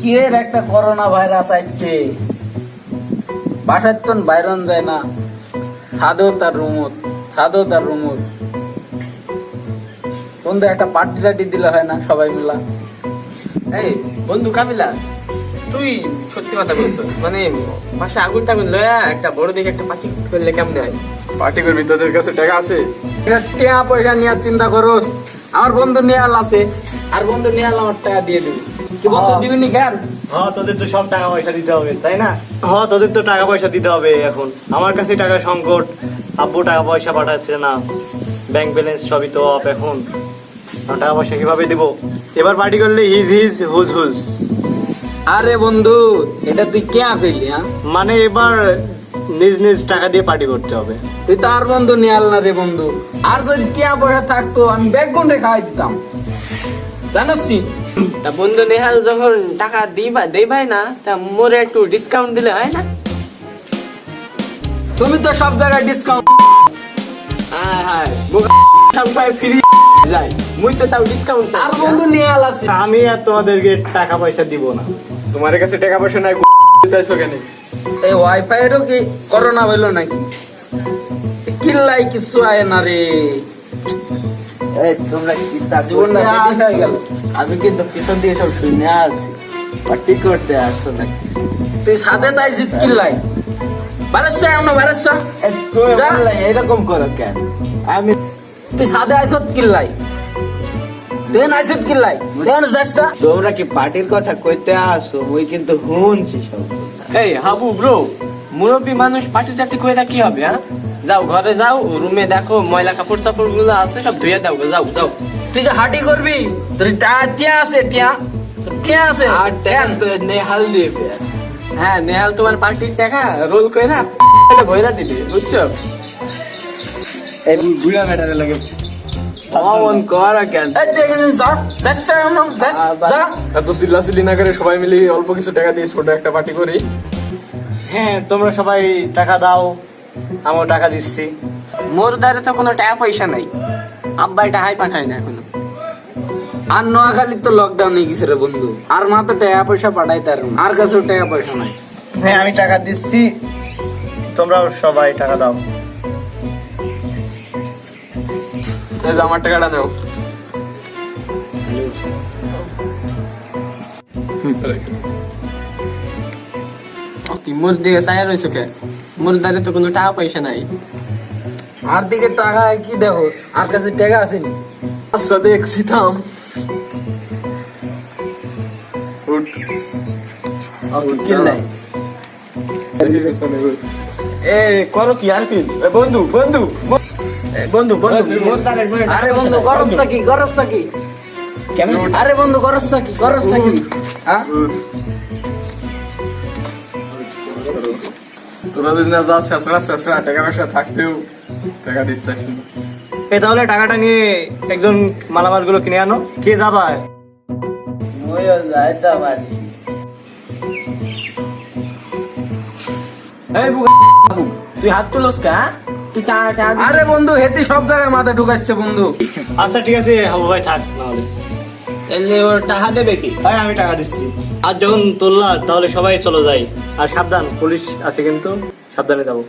কি এর একটা করোনা ভাইরাস আসছে, বাসার তো বাইরন যায় না, ছাদেও তার রুমত। বন্ধু একটা পার্টি টাটি দিলে হয় না সবাই মিলা? এই বন্ধু কাবিলা, তুই সত্যি কথা বলছো, মানে পাশে আগুন টাগুন লয়া একটা বড় দেখে একটা পার্টি করলে কেমন হয়? পার্টি করবি? তোদের কাছে টাকা আছে? টিয়া পয়সা নিয়ে চিন্তা করোস? আমার বন্ধু নিয়াল আছে, আর বন্ধু নিয়াল আমার টাকা দিয়ে দিবি। কি বন্ধু দিবিনি কেন? হ্যাঁ, তোদের তো সব টাকা পয়সা দিতে হবে, তাই না? হ্যাঁ, তোদের তো টাকা পয়সা দিতে হবে। এখন আমার কাছে টাকা সংকট, আব্বু টাকা পয়সা পাঠাচ্ছে না, ব্যাংক ব্যালেন্স সবই তো অফ। এখন আমি টাকা পয়সা কিভাবে দেবো? এবার পার্টি করলে হিজ হুজ। আরে বন্ধু, এটা তুই কে কইলি? মানে এবার নিজ টাকা দিয়ে পার্টি করতে হবে। তুই তো আর বন্ধু নিয়াল না রে বন্ধু। আর যদি টিয়া পয়সা থাকতো আমি ব্যাগ কোনটা খাওয়াই দিতাম, জানাস? তা বন্ধু নেহাল যখন টাকা দেই ভাই না, তা মোরে একটু ডিসকাউন্ট দিলে হয় না? তুমি তো সব জায়গায় ডিসকাউন্ট। হ্যাঁ, সবাই ফ্রি যায়, মুই তো তাও ডিসকাউন্ট। আর বন্ধু নিয়াল আছে। আমি আর তোমাদেরকে টাকা পয়সা দিব না। তোমার কাছে টাকা পয়সা নাই, দিতেছো কেন? এই ওয়াইফাই এরও কি করোনা হইলো নাকি? কিল্লাই কিছু আয় না রে। এই তোমরা কি জীবনটা বেটিস হয়ে গেল। আমি কিন্তু পিছন দিয়ে সব শুনে আছি, পার্টি করতে আসো নাকি? তুই সাথে তাই জিত কিল্লাই বারেছ আমরা বারেছ। তুমি বললে এরকম করো কেন? আমি তুই সাথে আইসত কিল্লাই, তুই আইসত কিল্লাই দেন যাসটা। তোমরা কি পার্টির কথা কইতে আসো? মুই কিন্তু শুনছি সব। এই হাবু ব্রো, মুরব্বী মানুষ পার্টি টাটি কইরা কি হবে? হ্যাঁ, যাও ঘরে যাও, রুমে দেখো ময়লা কাপড় চাপড় গুলো আছে সব ধুয়ে দাও, যাও। তুই যে হাঁটি করবি, তোর টিয়া আছে, টিয়া আছে। আর টাকা তো নেহাল দিবে। হ্যাঁ, নেহাল তোমার পার্টির টাকা রোল কইরা ভইরা দিবে, বুঝছো? এই বুড়া মেটারে লাগে অমন কর কেন? এই তুই এখানে যা, যাচ্ছে আমরা যা। এত চিল্লাচিল্লি না করে সবাই মিলে অল্প কিছু টাকা দিয়ে ছোট একটা পার্টি করি। হ্যাঁ, তোমরা সবাই টাকা দাও, আমিও টাকা দিচ্ছি। মোর দ্বারা তো কোনো টাকা পয়সা নাই, আব্বা এটা হাই পাঠায় না এখনো। আর নোয়াখালী তো লকডাউন হয়ে গেছে রে বন্ধু, আর মা তো টাকা পয়সা পাঠাইতে আর আর কাছেও টাকা পয়সা নাই। হ্যাঁ, আমি টাকা দিচ্ছি, তোমরাও সবাই টাকা দাও। এই যে আমার টাকাটা নাও। কি মোর দিকে চাই রয়েছে কে? মোর দ্বারা তো কোনো টাকা পয়সা নাই। আর দিকে টাকা কি দেখোস? আর কাছে টাকা আসেনি। আচ্ছা দেখছি, থাম। উঠ। কিল্লাই এ করো কি আর ফিল? বন্ধু মোর দ্বারা আরে বন্ধু করছ কি? কেমন? আরে বন্ধু করছ কি? হ্যাঁ, তোরা যদি না যা শেষরা টাকা পয়সা থাকতেও টাকা দিচ্ছিস না। এই তাহলে টাকাটা নিয়ে একজন মালামাল গুলো কিনে আনো। কে যাবা? মুইও যাইতে পারি। এই তুই হাত তুলস কা? তুই টাকা আরে বন্ধু হেতি সব জায়গায় মাথা ঢুকাচ্ছে বন্ধু। আচ্ছা ঠিক আছে, হাবু ভাই থাক নাহলে। তাহলে ওর টাকা দেবে কি? ভাই আমি টাকা দিচ্ছি। আর যখন তুললা তাহলে সবাই চলে যাই। আর সাবধান, পুলিশ আছে কিন্তু, সাবধানে যাবো।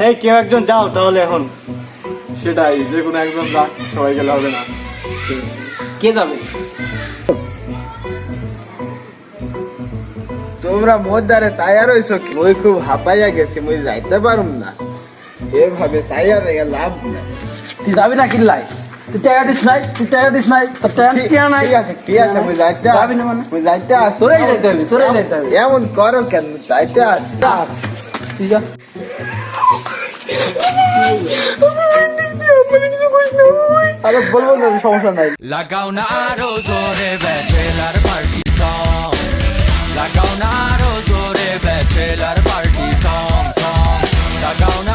এই কেউ একজন যাও তাহলে এখন। সেটাই, যে কোনো একজন যাক, সবাই গেলে হবে না। কে যাবে? তোমরা মোর দ্বারে চাইয়া রইছো কি? মুই খুব হাঁপাইয়া গেছি, মুই যাইতে পারুম না। এভাবে চাইয়া রেগে লাভ নাই। তুই যাবি না কিল্লাই? তুই টাকা দিস নাই, তুই টাকা দিস নাই, তোর টাকা কেনা নাই। ঠিক আছে, মুই যাইতে যাবি না মানে? মুই যাইতে আসি। তোরাই যাইতে হবে, তোরাই যাইতে হবে। এমন করো কেন? যাইতে আসি। তুই যা। আরে বলবো না, সমস্যা নাই। লাগাও না আরো জোরে ব্যাচেলার পার্টি সং, লাগাও না আরো জোরে ব্যাচেলার পার্টি সং, লাগাও না